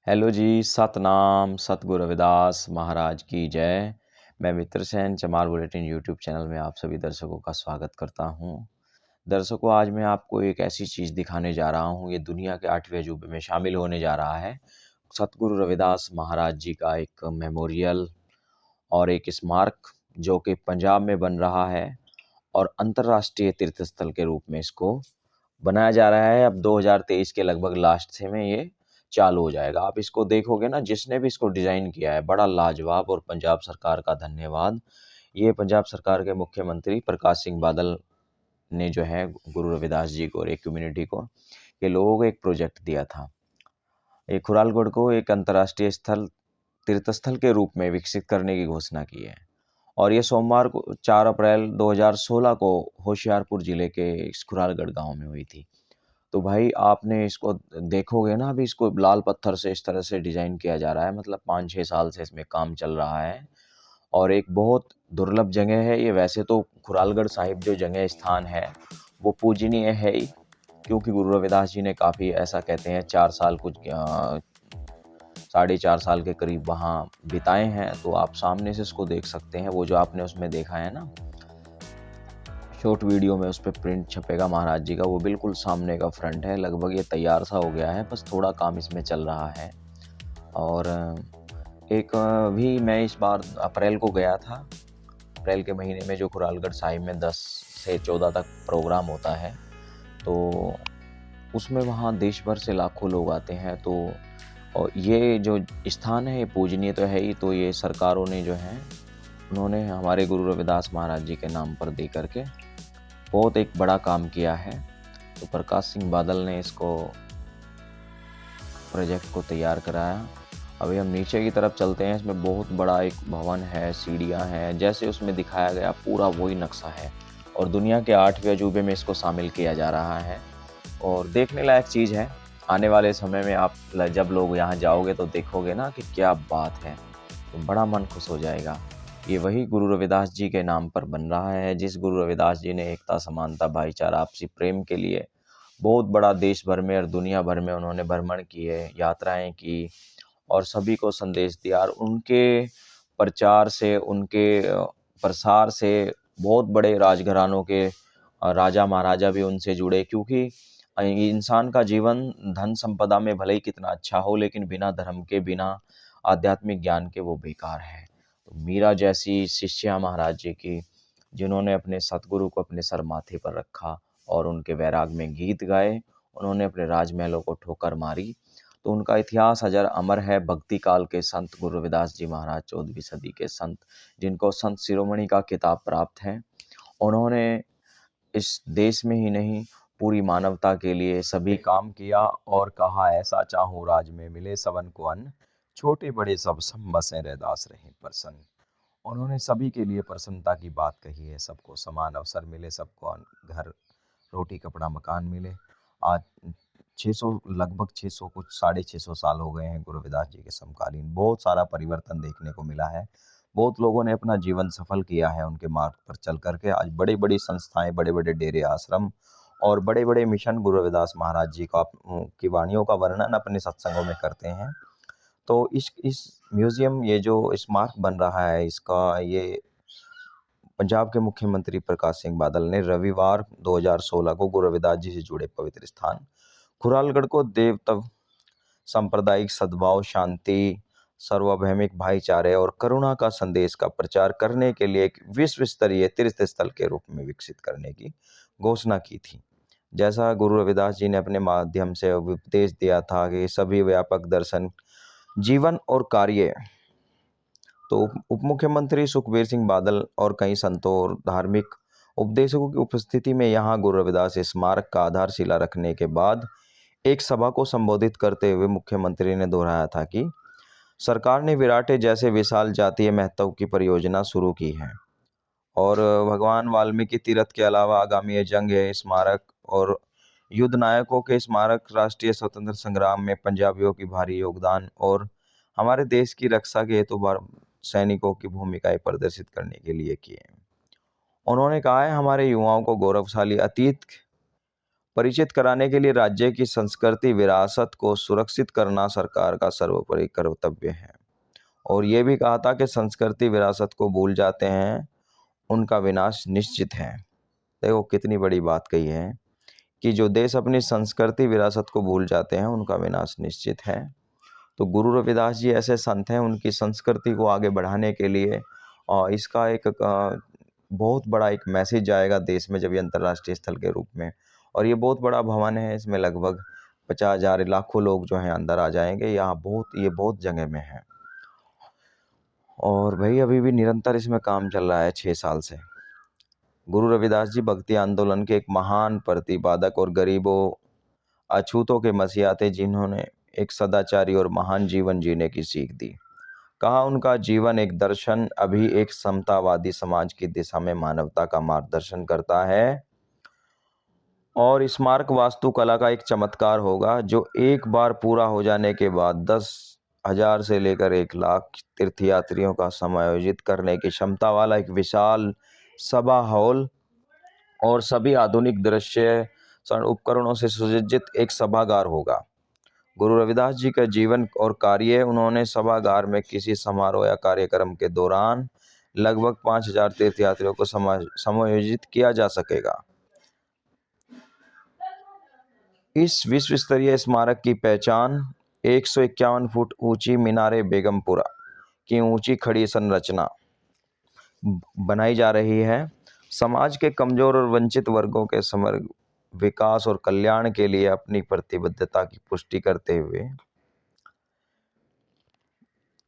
Hello जी, सतनाम सतगुरु रविदास महाराज की जय। मैं मित्र सेन चमार बुलेटिन यूट्यूब चैनल में आप सभी दर्शकों का स्वागत करता हूं। दर्शकों, आज मैं आपको एक ऐसी चीज़ दिखाने जा रहा हूं, ये दुनिया के 8वें अजूबे में शामिल होने जा रहा है। सतगुरु रविदास महाराज जी का एक मेमोरियल और एक स्मारक जो कि पंजाब में बन रहा है और अंतर्राष्ट्रीय तीर्थ स्थल के रूप में इसको बनाया जा रहा है। अब 2023 के लगभग लास्ट से में ये चालू हो जाएगा। आप इसको देखोगे ना, जिसने भी इसको डिज़ाइन किया है बड़ा लाजवाब, और पंजाब सरकार का धन्यवाद। ये पंजाब सरकार के मुख्यमंत्री प्रकाश सिंह बादल ने जो है गुरु रविदास जी को और एक कम्युनिटी को, ये लोगों को एक प्रोजेक्ट दिया था। ये खुरालगढ़ को एक अंतर्राष्ट्रीय स्थल तीर्थ स्थल के रूप में विकसित करने की घोषणा की है। और ये सोमवार को 4 अप्रैल 2016 को होशियारपुर जिले के इस खुरालगढ़ गांव में हुई थी। तो भाई आपने इसको देखोगे ना, अभी इसको लाल पत्थर से इस तरह से डिज़ाइन किया जा रहा है, मतलब 5-6 साल से इसमें काम चल रहा है। और एक बहुत दुर्लभ जगह है ये। वैसे तो खुरालगढ़ साहिब जो जगह स्थान है वो पूजनीय है ही, क्योंकि गुरु रविदास जी ने काफ़ी, ऐसा कहते हैं, 4 साल कुछ 4.5 साल के करीब वहाँ बिताए हैं। तो आप सामने से इसको देख सकते हैं। वो जो आपने उसमें देखा है ना शॉर्ट वीडियो में, उस पर प्रिंट छपेगा महाराज जी का, वो बिल्कुल सामने का फ्रंट है। लगभग ये तैयार सा हो गया है, बस थोड़ा काम इसमें चल रहा है। और एक भी मैं इस बार अप्रैल को गया था। अप्रैल के महीने में जो खुरालगढ़ साहिब में 10 से 14 तक प्रोग्राम होता है, तो उसमें वहाँ देश भर से लाखों लोग आते हैं। तो और ये जो स्थान है ये पूजनीय तो है ही, तो ये सरकारों ने जो है उन्होंने हमारे गुरु रविदास महाराज जी के नाम पर दे करके बहुत एक बड़ा काम किया है। तो प्रकाश सिंह बादल ने इसको प्रोजेक्ट को तैयार कराया। अभी हम नीचे की तरफ चलते हैं। इसमें बहुत बड़ा एक भवन है, सीढ़ियाँ हैं, जैसे उसमें दिखाया गया पूरा वही नक्शा है। और दुनिया के 8वें अजूबे में इसको शामिल किया जा रहा है और देखने लायक चीज़ है। आने वाले समय में आप जब लोग यहाँ जाओगे तो देखोगे ना कि क्या बात है, तो बड़ा मन खुश हो जाएगा। ये वही गुरु रविदास जी के नाम पर बन रहा है, जिस गुरु रविदास जी ने एकता, समानता, भाईचारा, आपसी प्रेम के लिए बहुत बड़ा देश भर में और दुनिया भर में उन्होंने भ्रमण किए, यात्राएं की और सभी को संदेश दिया। और उनके प्रचार से, उनके प्रसार से बहुत बड़े राजघरानों के राजा महाराजा भी उनसे जुड़े, क्योंकि इंसान का जीवन धन संपदा में भले ही कितना अच्छा हो, लेकिन बिना धर्म के, बिना आध्यात्मिक ज्ञान के वो बेकार है। तो मीरा जैसी शिष्या महाराज जी की, जिन्होंने अपने सतगुरु को अपने सर माथे पर रखा और उनके वैराग में गीत गाए, उन्होंने अपने राजमहलों को ठोकर मारी, तो उनका इतिहास अजर अमर है। भक्ति काल के संत गुरु रविदास जी महाराज 14वीं सदी के संत, जिनको संत शिरोमणि का खिताब प्राप्त है। उन्होंने इस देश में ही नहीं, पूरी मानवता के लिए सभी काम किया और कहा, ऐसा चाहूँ राज में मिले सबन को अन्न, छोटे बड़े सब सम बसें रैदास रहे प्रसन्न। उन्होंने सभी के लिए प्रसन्नता की बात कही है। सबको समान अवसर मिले, सबको घर, रोटी, कपड़ा, मकान मिले। आज 600, लगभग 600, कुछ 650 साल हो गए हैं गुरु रविदास जी के समकालीन। बहुत सारा परिवर्तन देखने को मिला है। बहुत लोगों ने अपना जीवन सफल किया है उनके मार्ग पर चल करके। आज बड़ी बड़ी संस्थाएं, बड़े बड़े डेरे, आश्रम और बड़े बड़े मिशन गुरु रविदास महाराज जी का की वाणियों का वर्णन अपने सत्संगों में करते हैं। तो इस म्यूजियम, ये जो स्मारक बन रहा है, इसका ये पंजाब के मुख्यमंत्री प्रकाश सिंह बादल ने रविवार 2016 को गुरु रविदास जी से जुड़े पवित्र स्थान खुरालगढ़ को देवत्व, सांप्रदायिक सद्भाव, शांति, सर्वभौमिक भाईचारे और करुणा का संदेश का प्रचार करने के लिए एक विश्व स्तरीय तीर्थ स्थल के रूप में विकसित करने की घोषणा की थी। जैसा गुरु रविदास जी ने अपने माध्यम से उपदेश दिया था कि सभी व्यापक दर्शन, जीवन और कार्य, तो उप मुख्यमंत्री सुखबीर सिंह बादल और कई संतों और धार्मिक उपदेशकों की उपस्थिति में यहाँ गुरु रविदास स्मारक का आधारशिला रखने के बाद एक सभा को संबोधित करते हुए मुख्यमंत्री ने दोहराया था कि सरकार ने विराटे जैसे विशाल जातीय महत्व की परियोजना शुरू की है और भगवान वाल्मीकि तीर्थ के अलावा आगामी जंग स्मारक और युद्ध नायकों के स्मारक राष्ट्रीय स्वतंत्र संग्राम में पंजाबियों की भारी योगदान और हमारे देश की रक्षा के हेतु सैनिकों की भूमिकाएं प्रदर्शित करने के लिए किए। उन्होंने कहा है, हमारे युवाओं को गौरवशाली अतीत परिचित कराने के लिए राज्य की संस्कृति विरासत को सुरक्षित करना सरकार का सर्वोपरि कर्तव्य है। और ये भी कहा था कि संस्कृति विरासत को भूल जाते हैं उनका विनाश निश्चित है। देखो कितनी बड़ी बात कही है कि जो देश अपनी संस्कृति विरासत को भूल जाते हैं उनका विनाश निश्चित है। तो गुरु रविदास जी ऐसे संत हैं, उनकी संस्कृति को आगे बढ़ाने के लिए और इसका एक बहुत बड़ा एक मैसेज जाएगा देश में जब ये अंतर्राष्ट्रीय स्थल के रूप में। और ये बहुत बड़ा भवन है, इसमें लगभग 50,000 लाखों लोग जो हैं अंदर आ जाएंगे। यहाँ ये बहुत जगह में है और भाई अभी भी निरंतर इसमें काम चल रहा है 6 साल से। गुरु रविदास जी भक्ति आंदोलन के एक महान प्रतिपादक और गरीबों अछूतों के मसीहा थे, जिन्होंने एक सदाचारी और महान जीवन जीने की सीख दी। कहा उनका जीवन एक दर्शन अभी एक समतावादी समाज की दिशा में मानवता का मार्गदर्शन करता है और स्मारक वास्तुकला का एक चमत्कार होगा जो एक बार पूरा हो जाने के बाद 10,000 से लेकर 1,00,000 तीर्थयात्रियों का समायोजित करने की क्षमता वाला एक विशाल सभा हॉल और सभी आधुनिक दृश्य उपकरणों से सुसज्जित एक सभागार होगा। गुरु रविदास जी का जीवन और कार्य, उन्होंने सभागार में किसी समारोह या कार्यक्रम के दौरान लगभग 5,000 तीर्थयात्रियों को समायोजित किया जा सकेगा। इस विश्व स्तरीय स्मारक की पहचान 151 फुट ऊंची मीनारे बेगमपुरा की ऊंची खड़ी संरचना बनाई जा रही है। समाज के कमजोर और वंचित वर्गों के समग्र विकास और कल्याण के लिए अपनी प्रतिबद्धता की पुष्टि करते हुए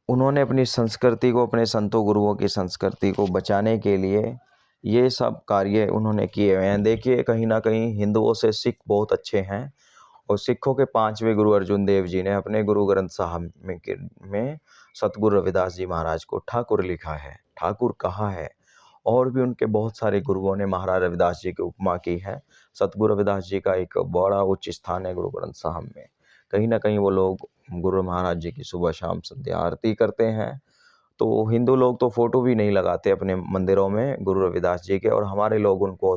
उन्होंने अपनी संस्कृति को, अपने संतों गुरुओं की संस्कृति को बचाने के लिए ये सब कार्य उन्होंने किए हुए हैं। देखिए कहीं ना कहीं हिंदुओं से सिख बहुत अच्छे हैं और सिखों के 5वें गुरु अर्जुन देव जी ने अपने गुरु ग्रंथ साहब में सतगुरु रविदास जी महाराज को ठाकुर लिखा है, ठाकुर कहा है। और भी उनके बहुत सारे गुरुओं ने महाराज रविदास जी की उपमा की है। सतगुरु रविदास जी का एक बड़ा उच्च स्थान है गुरु ग्रंथ साहब में। कहीं ना कहीं वो लोग गुरु महाराज जी की सुबह शाम संध्या आरती करते हैं। तो हिंदू लोग तो फोटो भी नहीं लगाते अपने मंदिरों में गुरु रविदास जी के, और हमारे लोग उनको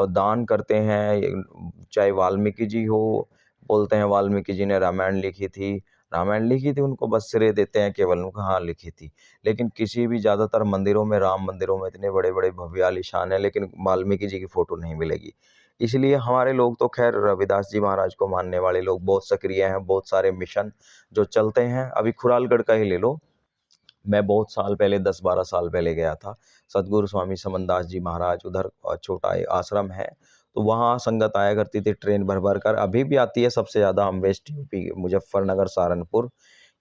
दान करते हैं। चाहे वाल्मीकि जी हो, बोलते हैं वाल्मीकि जी ने रामायण लिखी थी, उनको बस श्रेय देते हैं केवल उनको, हाँ लिखी थी। लेकिन किसी भी ज़्यादातर मंदिरों में, राम मंदिरों में इतने बड़े बड़े भव्य आलीशान है, लेकिन वाल्मीकि जी की फोटो नहीं मिलेगी। इसलिए हमारे लोग तो खैर रविदास जी महाराज को मानने वाले लोग बहुत सक्रिय हैं। बहुत सारे मिशन जो चलते हैं, अभी खुरालगढ़ का ही ले लो। मैं बहुत साल पहले 10-12 साल पहले गया था। सतगुरु स्वामी समनदास जी महाराज, उधर छोटा आश्रम है, तो वहाँ संगत आया करती थी ट्रेन भर भर कर। अभी भी आती है। सबसे ज़्यादा हम वेस्ट यूपी मुजफ्फरनगर सहारनपुर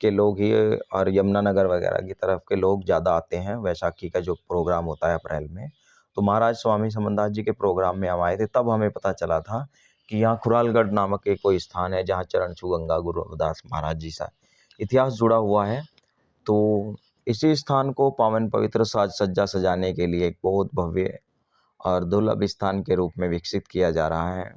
के लोग ही और यमुनानगर वगैरह की तरफ के लोग ज़्यादा आते हैं। वैशाखी का जो प्रोग्राम होता है अप्रैल में, तो महाराज स्वामी समनदास जी के प्रोग्राम में हम आए थे। तब हमें पता चला था कि यहाँ खुरालगढ़ नामक एक कोई स्थान है जहाँ चरण छू गंगा गुरु रविदास महाराज जी सा इतिहास जुड़ा हुआ है। तो इसी स्थान को पावन पवित्र साज सज्जा सजाने के लिए एक बहुत भव्य और दुर्लभ स्थान के रूप में विकसित किया जा रहा है।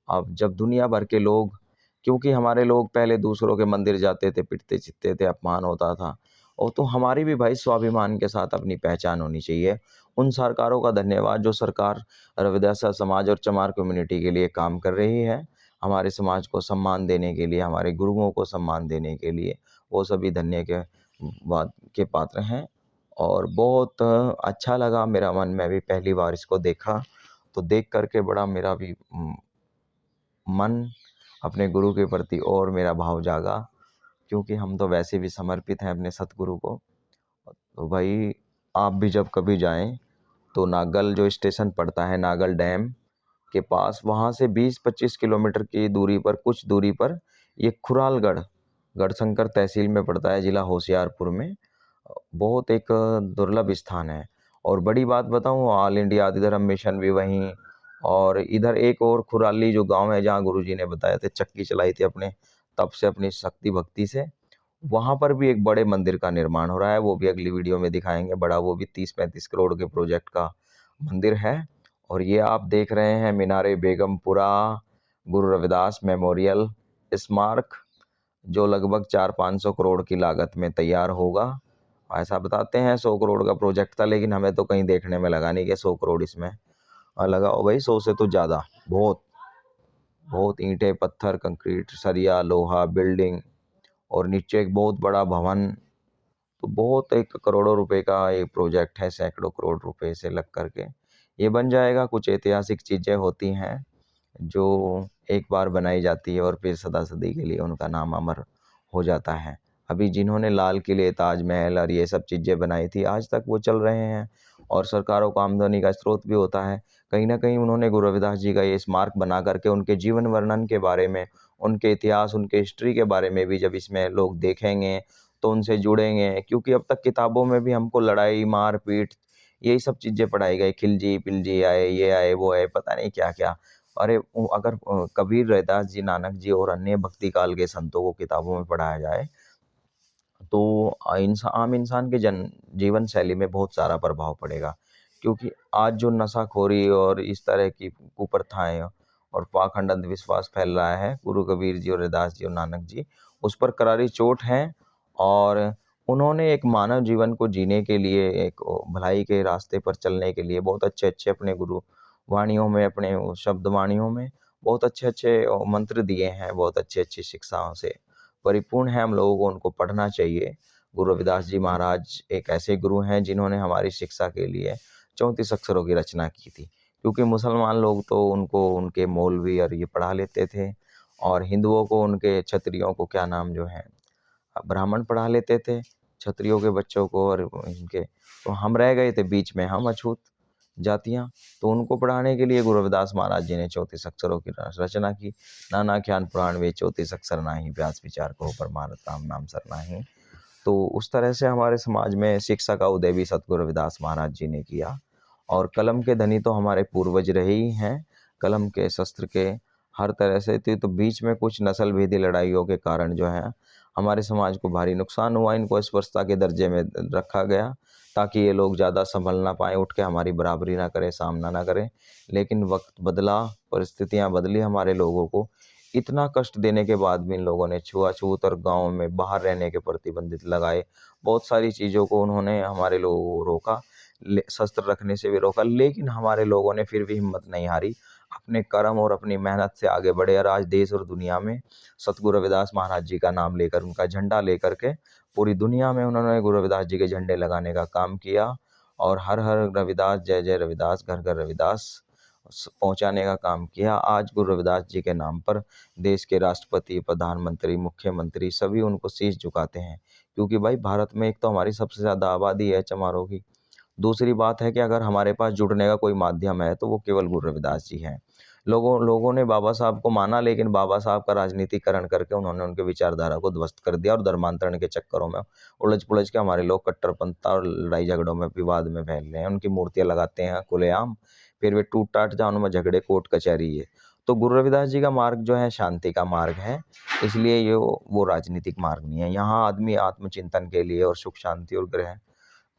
अब जब दुनिया भर के लोग, क्योंकि हमारे लोग पहले दूसरों के मंदिर जाते थे, पिटते चित्ते थे, अपमान होता था, और तो हमारी भी भाई स्वाभिमान के साथ अपनी पहचान होनी चाहिए। उन सरकारों का धन्यवाद जो सरकार रविदास समाज और चमार कम्युनिटी के लिए काम कर रही है, हमारे समाज को सम्मान देने के लिए, हमारे गुरुओं को सम्मान देने के लिए, वो सभी धन्य के पात्र हैं। और बहुत अच्छा लगा मेरा मन, मैं भी पहली बार इसको देखा, तो देख करके बड़ा मेरा भी मन अपने गुरु के प्रति और मेरा भाव जागा, क्योंकि हम तो वैसे भी समर्पित हैं अपने सतगुरु को। तो भाई आप भी जब कभी जाएं तो नागल जो स्टेशन पड़ता है, नागल डैम के पास, वहाँ से 20-25 किलोमीटर की दूरी पर, कुछ दूरी पर ये खुरालगढ़ गढ़शंकर तहसील में पड़ता है, जिला होशियारपुर में। बहुत एक दुर्लभ स्थान है। और बड़ी बात बताऊं, ऑल इंडिया आदिधर्म मिशन भी वहीं, और इधर एक और खुराली जो गांव है जहां गुरुजी ने बताया थे चक्की चलाई थी अपने तब से, अपनी शक्ति भक्ति से, वहां पर भी एक बड़े मंदिर का निर्माण हो रहा है। वो भी अगली वीडियो में दिखाएंगे। बड़ा, वो भी 30-35 करोड़ के प्रोजेक्ट का मंदिर है। और ये आप देख रहे हैं मीनारे बेगमपुरा गुरु रविदास मेमोरियल स्मारक, जो लगभग 400-500 करोड़ की लागत में तैयार होगा। ऐसा बताते हैं 100 करोड़ का प्रोजेक्ट था, लेकिन हमें तो कहीं देखने में लगा नहीं कि 100 करोड़ इसमें लगा हो। भाई 100 से तो ज़्यादा बहुत। बहुत ईंटें, पत्थर, कंक्रीट, सरिया, लोहा, बिल्डिंग और नीचे एक बहुत बड़ा भवन। तो बहुत एक करोड़ों रुपए का ये प्रोजेक्ट है, सैकड़ों करोड़ रुपए से लग करके ये बन जाएगा। कुछ ऐतिहासिक चीज़ें होती हैं जो एक बार बनाई जाती है और फिर सदा सदी के लिए उनका नाम अमर हो जाता है। अभी जिन्होंने लाल किले, ताजमहल और ये सब चीज़ें बनाई थी, आज तक वो चल रहे हैं और सरकारों को आमदनी का स्रोत भी होता है। कहीं न कहीं उन्होंने गुरु रविदास जी का ये स्मारक बना करके उनके जीवन वर्णन के बारे में, उनके इतिहास, उनके हिस्ट्री के बारे में भी जब इसमें लोग देखेंगे तो उनसे जुड़ेंगे। क्योंकि अब तक किताबों में भी हमको लड़ाई, मार-पीट यही सब चीज़ें पढ़ाई गई, खिलजी-पिलजी आए, ये आए, वो आए, पता नहीं क्या-क्या। अरे अगर कबीर, रैदास जी, नानक जी और अन्य भक्ति काल के संतों को किताबों में पढ़ाया जाए तो आम इंसान के जीवन शैली में बहुत सारा प्रभाव पड़ेगा। क्योंकि आज जो नशाखोरी और इस तरह की कुप्रथाएं और पाखंड अंधविश्वास फैल रहा है, गुरु कबीर जी और रैदास जी और नानक जी उस पर करारी चोट है। और उन्होंने एक मानव जीवन को जीने के लिए, एक भलाई के रास्ते पर चलने के लिए बहुत अच्छे अच्छे अपने गुरु वाणियों में, अपने शब्द वाणियों में बहुत अच्छे अच्छे मंत्र दिए हैं, बहुत अच्छी अच्छी शिक्षाओं से परिपूर्ण है। हम लोगों को उनको पढ़ना चाहिए। गुरु रविदास जी महाराज एक ऐसे गुरु हैं जिन्होंने हमारी शिक्षा के लिए 34 अक्षरों की रचना की थी। क्योंकि मुसलमान लोग तो उनको उनके मौलवी और ये पढ़ा लेते थे, और हिंदुओं को उनके क्षत्रियों को क्या नाम जो है ब्राह्मण पढ़ा लेते थे, क्षत्रियों के बच्चों को और इनके। तो हम रह गए थे बीच में, हम अछूत जातियाँ। तो उनको पढ़ाने के लिए गुरु रविदास महाराज जी ने 34 अक्षरों की रचना की। नाना ज्ञान पुराण वे 34 अक्षर नाही, व्यास विचार कहो परमार्थ राम नाम सर नाही। तो उस तरह से हमारे समाज में शिक्षा का उदय भी सतगुरु रविदास महाराज जी ने किया। और कलम के धनी तो हमारे पूर्वज रहे ही हैं, कलम के, शस्त्र के, हर तरह से थी। तो बीच में कुछ नस्ल भेदी लड़ाइयों के कारण जो है हमारे समाज को भारी नुकसान हुआ। इनको अस्पृश्यता के दर्जे में रखा गया ताकि ये लोग ज़्यादा संभल ना पाएँ, उठ के हमारी बराबरी ना करें, सामना ना करें। लेकिन वक्त बदला, परिस्थितियाँ बदली, हमारे लोगों को इतना कष्ट देने के बाद भी इन लोगों ने छुआछूत और गाँव में बाहर रहने के प्रतिबंधित लगाए। बहुत सारी चीज़ों को उन्होंने हमारे लोगों को रोका, शस्त्र रखने से भी रोका। लेकिन हमारे लोगों ने फिर भी हिम्मत नहीं हारी, अपने कर्म और अपनी मेहनत से आगे बढ़े। और आज देश और दुनिया में सतगुरु रविदास महाराज जी का नाम लेकर, उनका झंडा लेकर के पूरी दुनिया में उन्होंने गुरु रविदास जी के झंडे लगाने का काम किया। और हर हर रविदास, जय जय रविदास, घर घर रविदास पहुंचाने का काम किया। आज गुरु रविदास जी के नाम पर देश के राष्ट्रपति, प्रधानमंत्री, मुख्यमंत्री सभी उनको शीश झुकाते हैं। क्योंकि भाई भारत में एक तो हमारी सबसे ज़्यादा आबादी है चमारों की, दूसरी बात है कि अगर हमारे पास जुड़ने का कोई माध्यम है तो वो केवल गुरु रविदास जी हैं। लोगों ने बाबा साहब को माना, लेकिन बाबा साहब का राजनीतिकरण करके उन्होंने उनके विचारधारा को ध्वस्त कर दिया और धर्मांतरण के चक्करों में उलझ पुलझ के हमारे लोग कट्टरपंथता और लड़ाई झगड़ों में, विवाद में फैल रहे हैं। उनकी मूर्तियां लगाते हैं खुलेआम, फिर वे टूट टाट जाओ, उनमें झगड़े, कोर्ट कचहरी है। तो गुरु रविदास जी का मार्ग जो है शांति का मार्ग है, इसलिए ये वो राजनीतिक मार्ग नहीं है। यहाँ आदमी आत्मचिंतन के लिए और सुख शांति और ग्रह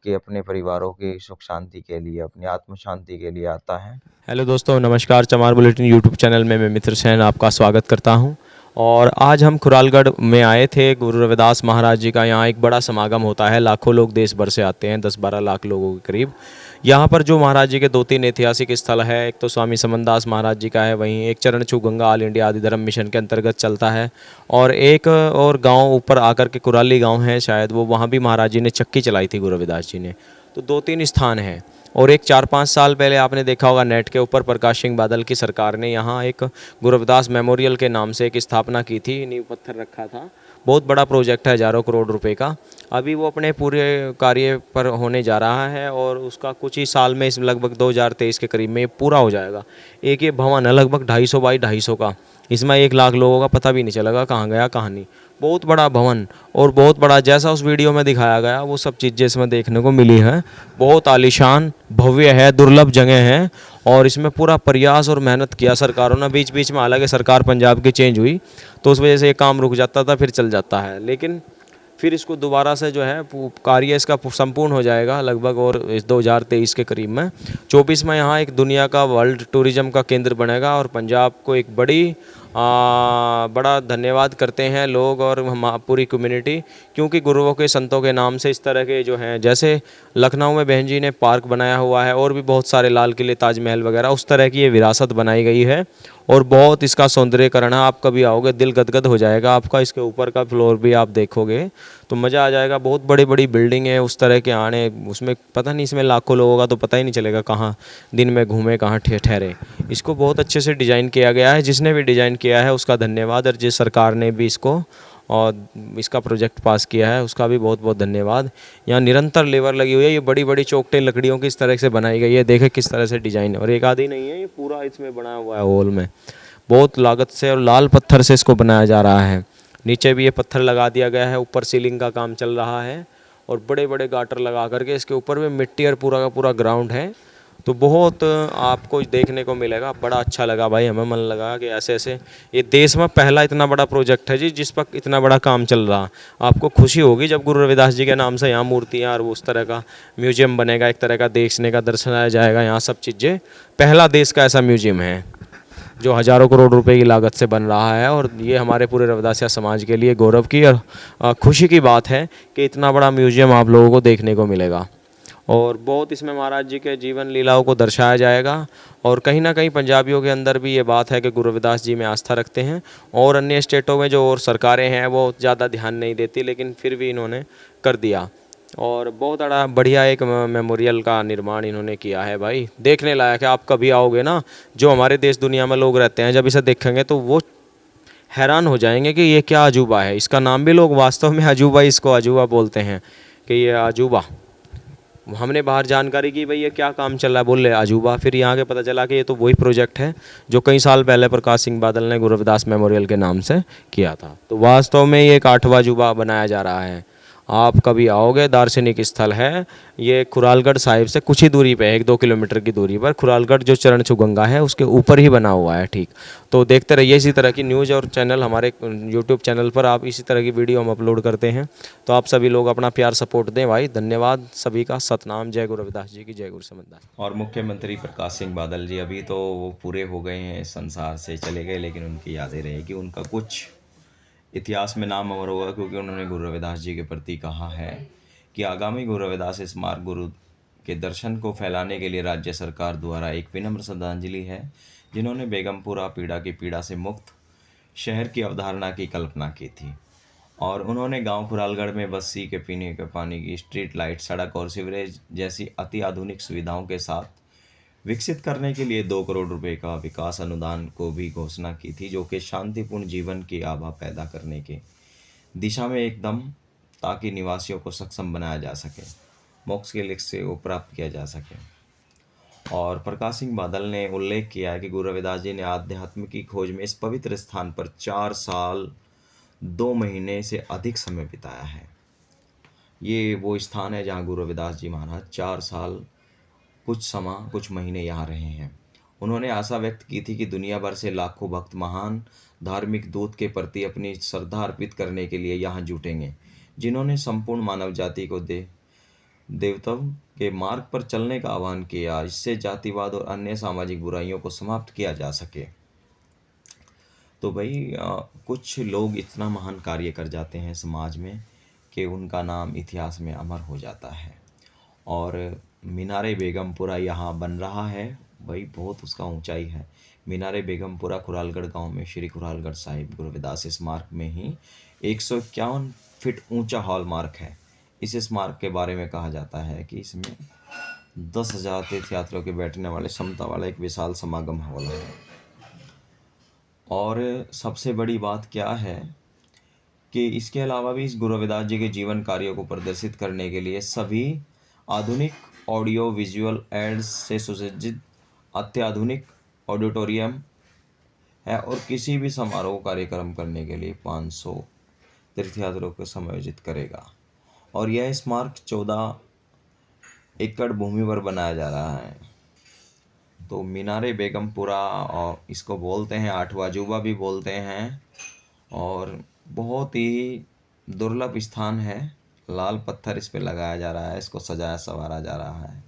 कि अपने परिवारों की सुख शांति के लिए, अपनी आत्म शांति के लिए आता है। हेलो दोस्तों, नमस्कार। चमार बुलेटिन यूट्यूब चैनल में मैं मित्र सैन आपका स्वागत करता हूं। और आज हम खुरालगढ़ में आए थे। गुरु रविदास महाराज जी का यहाँ एक बड़ा समागम होता है, लाखों लोग देश भर से आते हैं, 10-12 लाख लोगों के करीब। यहाँ पर जो महाराज जी के 2-3 ऐतिहासिक स्थल है, एक तो स्वामी समनदास महाराज जी का है, वहीं एक चरण छू गंगा ऑल इंडिया आदि धर्म मिशन के अंतर्गत चलता है। और एक और गांव ऊपर आकर के कुराली गांव है शायद, वो वहाँ भी महाराज जी ने चक्की चलाई थी गुरु रविदास जी ने। तो 2-3 स्थान हैं। और एक 4-5 साल पहले आपने देखा होगा नेट के ऊपर प्रकाश सिंह बादल की सरकार ने यहाँ एक गुरु रविदास मेमोरियल के नाम से एक स्थापना की थी, नींव पत्थर रखा था। बहुत बड़ा प्रोजेक्ट है, हज़ारों करोड़ रुपए का। अभी वो अपने पूरे कार्य पर होने जा रहा है और उसका कुछ ही साल में, इस लगभग 2023 के करीब में ये पूरा हो जाएगा। एक ये भवन है लगभग 250 बाई 250 का, इसमें 1 लाख लोगों का पता भी नहीं चलेगा कहाँ गया कहाँ नहीं। बहुत बड़ा भवन और बहुत बड़ा, जैसा उस वीडियो में दिखाया गया वो सब चीज़ें इसमें देखने को मिली है। बहुत आलीशान, भव्य है, दुर्लभ जगह है। और इसमें पूरा प्रयास और मेहनत किया सरकारों ने। बीच बीच में हालांकि सरकार पंजाब की चेंज हुई तो उस वजह से ये काम रुक जाता था, फिर चल जाता है। लेकिन फिर इसको दोबारा से जो है कार्य इसका संपूर्ण हो जाएगा लगभग, और इस 2023 के करीब में 24 में यहाँ एक दुनिया का वर्ल्ड टूरिज्म का केंद्र बनेगा और पंजाब को एक बड़ी बड़ा धन्यवाद करते हैं लोग और हम पूरी कम्युनिटी, क्योंकि गुरुओं के संतों के नाम से इस तरह के जो हैं, जैसे लखनऊ में बहन जी ने पार्क बनाया हुआ है और भी बहुत सारे लाल किले, ताजमहल वगैरह, उस तरह की ये विरासत बनाई गई है और बहुत इसका सौंदर्यकरण है। आप कभी आओगे दिल गदगद हो जाएगा आपका। इसके ऊपर का फ्लोर भी आप देखोगे तो मज़ा आ जाएगा। बहुत बड़ी बड़ी बिल्डिंग है उस तरह के आने, उसमें पता नहीं, इसमें लाखों लोगों का तो पता ही नहीं चलेगा कहाँ दिन में घूमे कहाँ ठहरे। इसको बहुत अच्छे से डिज़ाइन किया गया है। जिसने भी डिज़ाइन किया है उसका धन्यवाद, और जिस सरकार ने भी इसको और इसका प्रोजेक्ट पास किया है उसका भी बहुत बहुत धन्यवाद। यहाँ निरंतर लेबर लगी हुई है। ये बड़ी बड़ी चौखटें लकड़ियों की इस तरह से बनाई गई है। देखें किस तरह से डिज़ाइन है, और एक आधी नहीं है, ये पूरा इसमें बना हुआ है हॉल में, बहुत लागत से, और लाल पत्थर से इसको बनाया जा रहा है। नीचे भी ये पत्थर लगा दिया गया है, ऊपर सीलिंग का काम चल रहा है और बड़े बड़े गाटर लगा करके इसके ऊपर में मिट्टी और पूरा का पूरा ग्राउंड है। तो बहुत आपको देखने को मिलेगा। बड़ा अच्छा लगा भाई, हमें मन लगा कि ऐसे ऐसे ये देश में पहला इतना बड़ा प्रोजेक्ट है जी, जिस पर इतना बड़ा काम चल रहा। आपको खुशी होगी जब गुरु रविदास जी के नाम से यहाँ मूर्तियाँ और उस तरह का म्यूजियम बनेगा, एक तरह का देखने का दर्शनाया जाएगा यहाँ सब चीज़ें। पहला देश का ऐसा म्यूजियम है जो हज़ारों करोड़ रुपए की लागत से बन रहा है, और ये हमारे पूरे रविदासिया समाज के लिए गौरव की और खुशी की बात है कि इतना बड़ा म्यूजियम आप लोगों को देखने को मिलेगा। और बहुत इसमें महाराज जी के जीवन लीलाओं को दर्शाया जाएगा। और कहीं ना कहीं पंजाबियों के अंदर भी ये बात है कि गुरु रविदास जी में आस्था रखते हैं, और अन्य स्टेटों में जो और सरकारें हैं वो ज़्यादा ध्यान नहीं देती, लेकिन फिर भी इन्होंने कर दिया। और बहुत बड़ा बढ़िया एक मेमोरियल का निर्माण इन्होंने किया है भाई, देखने लायक है। आप कभी आओगे ना, जो हमारे देश दुनिया में लोग रहते हैं, जब इसे देखेंगे तो वो हैरान हो जाएंगे कि ये क्या अजूबा है। इसका नाम भी लोग वास्तव में अजूबा, इसको अजूबा बोलते हैं कि ये अजूबा। हमने बाहर जानकारी की भाई ये क्या काम चल रहा है, बोल रहे अजूबा। फिर यहाँ के पता चला कि ये तो वही प्रोजेक्ट है जो कई साल पहले प्रकाश सिंह बादल ने गुरु रविदास मेमोरियल के नाम से किया था। तो वास्तव में ये एक 8वां अजूबा बनाया जा रहा है। आप कभी आओगे, दार्शनिक स्थल है ये। खुरालगढ़ साहिब से कुछ ही दूरी पे है, 1-2 किलोमीटर की दूरी पर खुरालगढ़ जो चरण छुगंगा है उसके ऊपर ही बना हुआ है। ठीक, तो देखते रहिए इसी तरह की न्यूज़ और चैनल हमारे यूट्यूब चैनल पर। आप इसी तरह की वीडियो हम अपलोड करते हैं, तो आप सभी लोग अपना प्यार सपोर्ट दें भाई। धन्यवाद सभी का। सतनाम। जय गुरु रविदास जी की, जय गुरु समझदास। और मुख्यमंत्री प्रकाश सिंह बादल जी अभी तो वो पूरे हो गए हैं, इस संसार से चले गए, लेकिन उनकी यादें रहेगी। उनका कुछ इतिहास में नाम अमर होगा, क्योंकि उन्होंने गुरु रविदास जी के प्रति कहा है कि आगामी गुरु रविदास स्मारक गुरु के दर्शन को फैलाने के लिए राज्य सरकार द्वारा एक विनम्र श्रद्धांजलि है, जिन्होंने बेगमपुरा पीड़ा की पीड़ा से मुक्त शहर की अवधारणा की कल्पना की थी। और उन्होंने गांव खुरालगढ़ में बस्ती के पीने के पानी की स्ट्रीट लाइट, सड़क और सीवरेज जैसी अति आधुनिक सुविधाओं के साथ विकसित करने के लिए 2 करोड़ रुपए का विकास अनुदान को भी घोषणा की थी, जो कि शांतिपूर्ण जीवन की आभा पैदा करने के दिशा में एकदम, ताकि निवासियों को सक्षम बनाया जा सके, मोक्ष के लक्ष्य को प्राप्त किया जा सके। और प्रकाश सिंह बादल ने उल्लेख किया है कि गुरु रविदास जी ने आध्यात्म की खोज में इस पवित्र स्थान पर 4 साल 2 महीने से अधिक समय बिताया है। ये वो स्थान है जहाँ गुरु रविदास जी महाराज 4 साल कुछ महीने यहाँ रहे हैं। उन्होंने आशा व्यक्त की थी कि दुनिया भर से लाखों भक्त महान धार्मिक दूत के प्रति अपनी श्रद्धा अर्पित करने के लिए यहाँ जुटेंगे, जिन्होंने संपूर्ण मानव जाति को देवत्व के मार्ग पर चलने का आह्वान किया, इससे जातिवाद और अन्य सामाजिक बुराइयों को समाप्त किया जा सके। तो भाई कुछ लोग इतना महान कार्य कर जाते हैं समाज में कि उनका नाम इतिहास में अमर हो जाता है। और मीनारे बेगमपुरा यहाँ बन रहा है भाई, बहुत उसका ऊंचाई है। मीनारे बेगमपुरा खुरालगढ़ गांव में श्री खुरालगढ़ साहिब गुरु रविदास स्मारक में ही 151 फीट ऊंचा हॉलमार्क है। इस स्मारक के बारे में कहा जाता है कि इसमें 10,000 तीर्थयात्रियों के बैठने वाले क्षमता वाला एक विशाल समागम हॉल है। और सबसे बड़ी बात क्या है कि इसके अलावा भी इस गुरु रविदास जी के जीवन कार्यों को प्रदर्शित करने के लिए सभी आधुनिक ऑडियो विजुअल एड्स से सुसज्जित अत्याधुनिक ऑडिटोरियम है, और किसी भी समारोह कार्यक्रम करने के लिए 500 तीर्थयात्रियों को समायोजित करेगा। और यह स्मारक 14 एकड़ भूमि पर बनाया जा रहा है। तो मीनारे बेगमपुरा और इसको बोलते हैं 8वां अजूबा भी बोलते हैं, और बहुत ही दुर्लभ स्थान है। लाल पत्थर इस पे लगाया जा रहा है, इसको सजाया संवारा जा रहा है,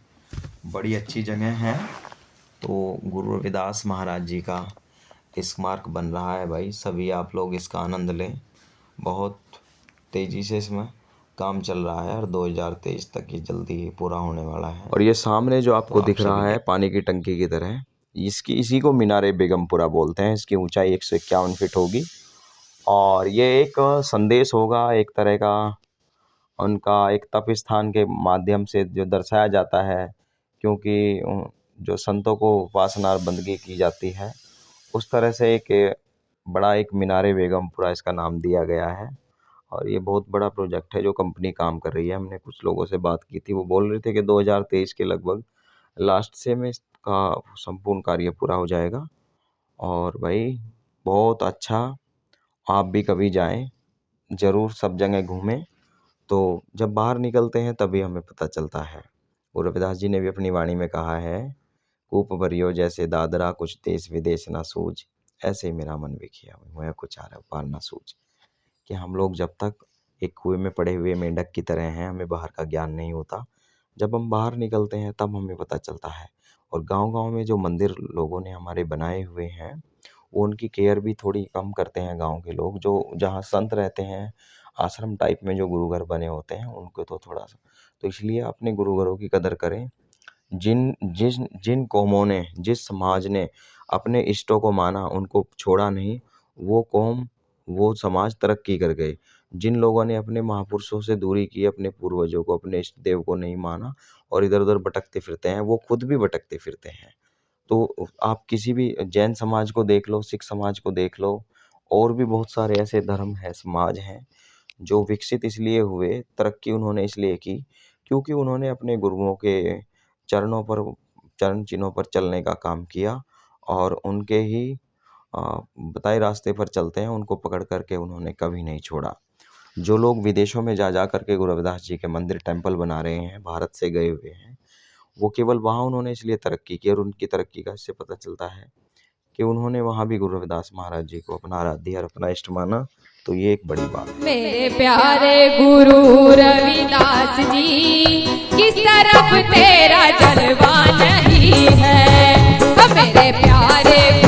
बड़ी अच्छी जगह है। तो गुरु रविदास महाराज जी का स्मारक बन रहा है भाई, सभी आप लोग इसका आनंद लें। बहुत तेज़ी से इसमें काम चल रहा है और 2023 तक ये जल्दी ही पूरा होने वाला है। और ये सामने जो आपको दिख रहा है पानी की टंकी की तरह, इसी को मीनारे बेगमपुरा बोलते हैं। इसकी ऊंचाई 151 फीट होगी और ये एक संदेश होगा, एक तरह का उनका एक तप स्थान के माध्यम से जो दर्शाया जाता है, क्योंकि जो संतों को उपासना और बंदगी की जाती है, उस तरह से एक बड़ा एक मीनारे बेगमपुरा इसका नाम दिया गया है। और ये बहुत बड़ा प्रोजेक्ट है जो कंपनी काम कर रही है। हमने कुछ लोगों से बात की थी, वो बोल रहे थे कि 2023 के लगभग लास्ट से में इसका संपूर्ण कार्य पूरा हो जाएगा। और भाई बहुत अच्छा, आप भी कभी जाएं, ज़रूर सब जगह घूमें। तो जब बाहर निकलते हैं तभी हमें पता चलता है। गुरु रविदास जी ने भी अपनी वाणी में कहा है, कूप भरियो जैसे दादरा, कुछ देश विदेश ना सूझ, ऐसे मेरा मन विखिया हुआ कुछ आर पार ना सूझ। कि हम लोग जब तक एक कुएं में पड़े हुए मेंढक की तरह हैं, हमें बाहर का ज्ञान नहीं होता। जब हम बाहर निकलते हैं तब हमें पता चलता है। और गांव-गांव में जो मंदिर लोगों ने हमारे बनाए हुए हैं, वो उनकी केयर भी थोड़ी कम करते हैं गांव के लोग। जो जहाँ संत रहते हैं, आश्रम टाइप में जो गुरुघर बने होते हैं, उनको तो थोड़ा सा, तो इसलिए अपने गुरुघरों की कदर करें। जिन कौमों ने, जिस समाज ने अपने इष्टों को माना, उनको छोड़ा नहीं, वो कौम, वो समाज तरक्की कर गए। जिन लोगों ने अपने महापुरुषों से दूरी की, अपने पूर्वजों को, अपने इष्ट देव को नहीं माना और इधर उधर भटकते फिरते हैं, वो खुद भी भटकते फिरते हैं। तो आप किसी भी जैन समाज को देख लो, सिख समाज को देख लो, और भी बहुत सारे ऐसे धर्म है, समाज हैं जो विकसित इसलिए हुए, तरक्की उन्होंने इसलिए की क्योंकि उन्होंने अपने गुरुओं के चरणों पर, चरण चिन्हों पर चलने का काम किया और उनके ही बताए रास्ते पर चलते हैं। उनको पकड़ करके उन्होंने कभी नहीं छोड़ा। जो लोग विदेशों में जा करके गुरु रविदास जी के मंदिर, टेम्पल बना रहे हैं, भारत से गए हुए हैं, वो केवल वहाँ उन्होंने इसलिए तरक्की की। और उनकी तरक्की का इससे पता चलता है कि उन्होंने वहाँ भी गुरु रविदास महाराज जी को अपना आराध्य और अपना इष्ट माना। तो ये एक बड़ी बात है। मेरे प्यारे गुरु रविदास जी, किस तरफ तेरा जलवा नहीं है। मेरे प्यारे